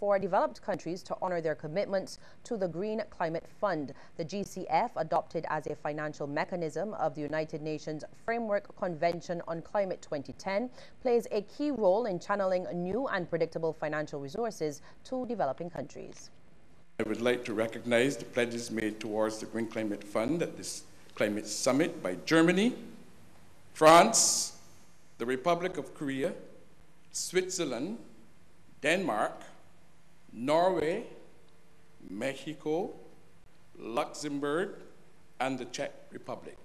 for developed countries to honor their commitments to the Green Climate Fund. The GCF, adopted as a financial mechanism of the United Nations Framework Convention on Climate 2010, plays a key role in channeling new and predictable financial resources to developing countries. I would like to recognize the pledges made towards the Green Climate Fund at this climate summit by Germany, France, the Republic of Korea, Switzerland, Denmark, Norway, Mexico, Luxembourg, and the Czech Republic.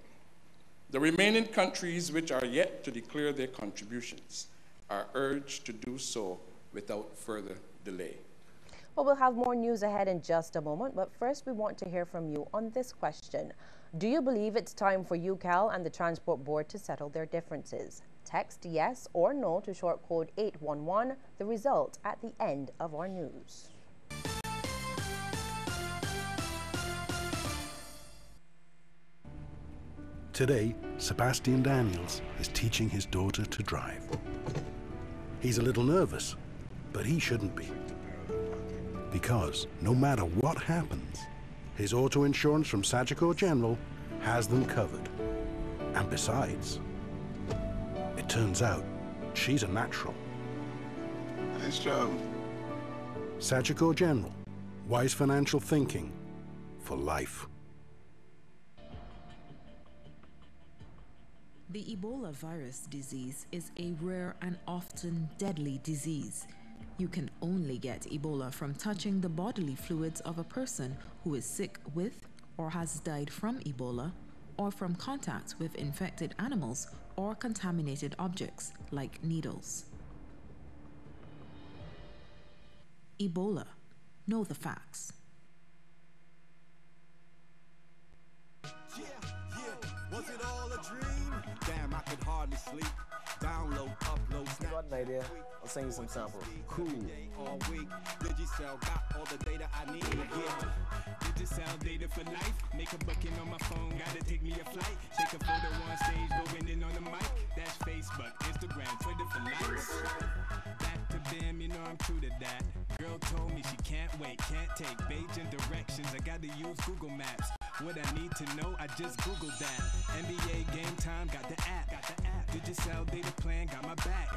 The remaining countries which are yet to declare their contributions are urged to do so without further delay. Well, we'll have more news ahead in just a moment, but first we want to hear from you on this question. Do you believe it's time for UCAL and the Transport Board to settle their differences? Text yes or no to short code 811, the result at the end of our news. Today, Sebastian Daniels is teaching his daughter to drive. He's a little nervous, but he shouldn't be. Because no matter what happens, his auto insurance from Sagicor General has them covered. And besides, it turns out she's a natural. Nice job. Sagicor General, wise financial thinking for life. The Ebola virus disease is a rare and often deadly disease. You can only get Ebola from touching the bodily fluids of a person who is sick with or has died from Ebola, or from contact with infected animals or contaminated objects like needles. Ebola. Know the facts. Was it all a dream? Damn, I could hardly sleep. Download, upload, snap. Got an idea? I'll send you some samples. Cool. All week, Digicel got all the data I need. Yeah. Digicel data for life. Make a booking on my phone, gotta take me a flight. Take a photo on stage, going in on the mic. That's Facebook, Instagram, Twitter for likes. Back to them, you know I'm true to that. Girl told me she can't wait, can't take Beijing directions. I gotta use Google Maps. What I need to know, I just Googled that. NBA game time, got the app. Digicel data plan, got my back.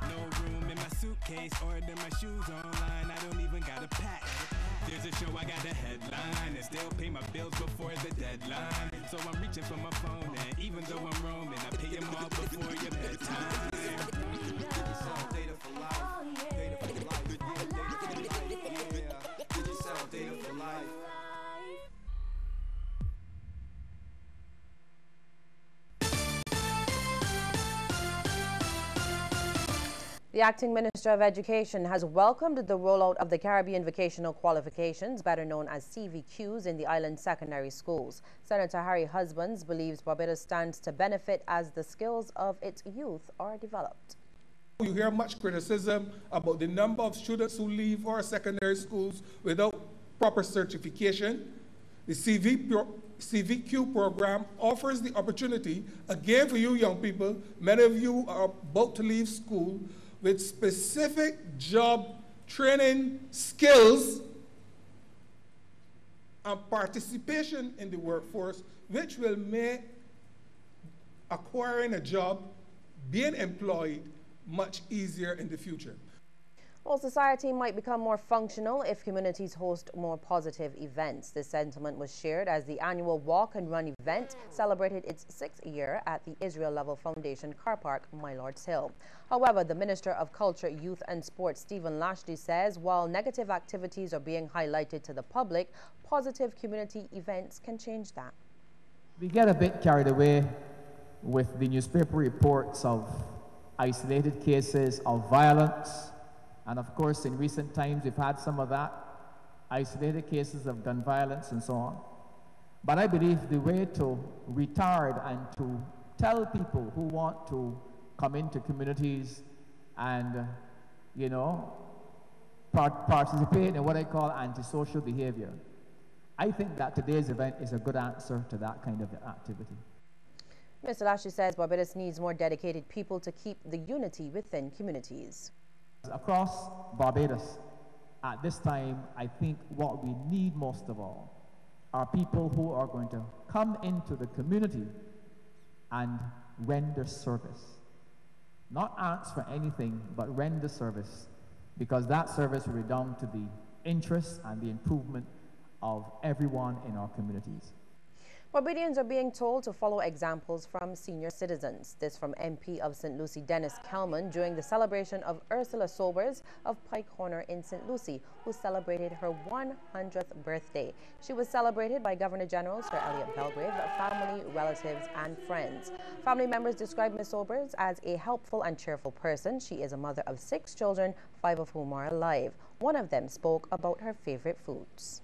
No room in my suitcase, order my shoes online. I don't even got a pack. There's a show, I got a headline, and still pay my bills before the deadline. So I'm reaching for my phone, and even though I'm roaming, I pay them all before your bedtime. Digicel data for life. Data for life. Data for life. Yeah. Digicel data for life. The Acting Minister of Education has welcomed the rollout of the Caribbean Vocational Qualifications, better known as CVQs, in the island secondary schools. Senator Harry Husbands believes Barbados stands to benefit as the skills of its youth are developed. You hear much criticism about the number of students who leave our secondary schools without proper certification. The CVQ program offers the opportunity, again for you young people, many of you are about to leave school, with specific job training skills and participation in the workforce, which will make acquiring a job, being employed, much easier in the future. Well, society might become more functional if communities host more positive events. This sentiment was shared as the annual Walk and Run event celebrated its 6th year at the Israel Level Foundation car park, My Lord's Hill. However, the Minister of Culture, Youth and Sports, Stephen Lashley, says while negative activities are being highlighted to the public, positive community events can change that. We get a bit carried away with the newspaper reports of isolated cases of violence. And of course, in recent times, we've had some of that, isolated cases of gun violence and so on. But I believe the way to retard and to tell people who want to come into communities and, you know, participate in what I call antisocial behavior, I think that today's event is a good answer to that kind of activity. Mr. Lashley says Barbados needs more dedicated people to keep the unity within communities. Across Barbados, at this time, I think what we need most of all are people who are going to come into the community and render service. Not ask for anything, but render service, because that service will redound to the interests and the improvement of everyone in our communities. Barbadians are being told to follow examples from senior citizens. This from MP of St. Lucie Dennis Kelman during the celebration of Ursula Sobers of Pike Corner in St. Lucie, who celebrated her 100th birthday. She was celebrated by Governor General Sir Elliot Belgrave, family, relatives, and friends. Family members describe Ms. Sobers as a helpful and cheerful person. She is a mother of 6 children, 5 of whom are alive. One of them spoke about her favorite foods.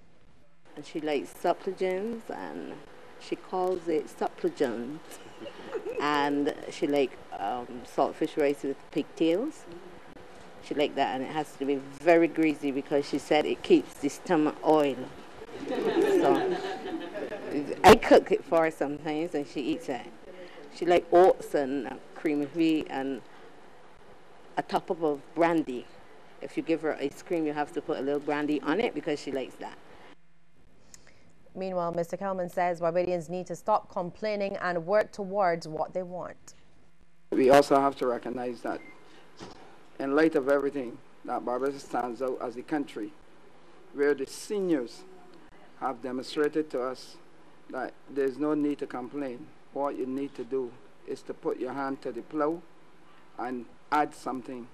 And she likes supplicants, and she calls it supplicants. And she likes saltfish rice with pigtails. She likes that, and it has to be very greasy because she said it keeps the stomach oil. So I cook it for her sometimes, and she eats it. She likes oats and cream of wheat and a top of brandy. If you give her ice cream, you have to put a little brandy on it because she likes that. Meanwhile, Mr. Kelman says Barbadians need to stop complaining and work towards what they want. We also have to recognize that in light of everything, that Barbados stands out as a country where the seniors have demonstrated to us that there's no need to complain. What you need to do is to put your hand to the plow and add something.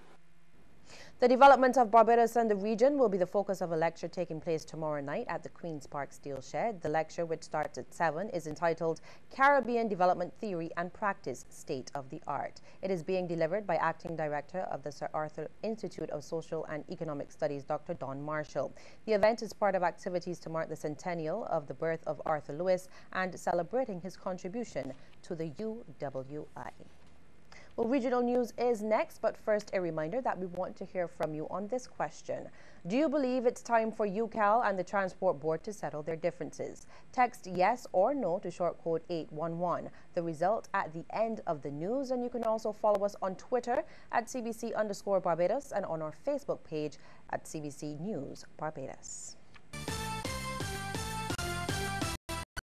The development of Barbados and the region will be the focus of a lecture taking place tomorrow night at the Queen's Park Steel Shed. The lecture, which starts at 7, is entitled Caribbean Development Theory and Practice, State of the Art. It is being delivered by Acting Director of the Sir Arthur Institute of Social and Economic Studies, Dr. Don Marshall. The event is part of activities to mark the centennial of the birth of Arthur Lewis and celebrating his contribution to the UWI. Well, regional news is next, but first a reminder that we want to hear from you on this question. Do you believe it's time for UCAL and the Transport Board to settle their differences? Text yes or no to short code 811. The result at the end of the news, and you can also follow us on Twitter at CBC_Barbados and on our Facebook page at CBC News Barbados.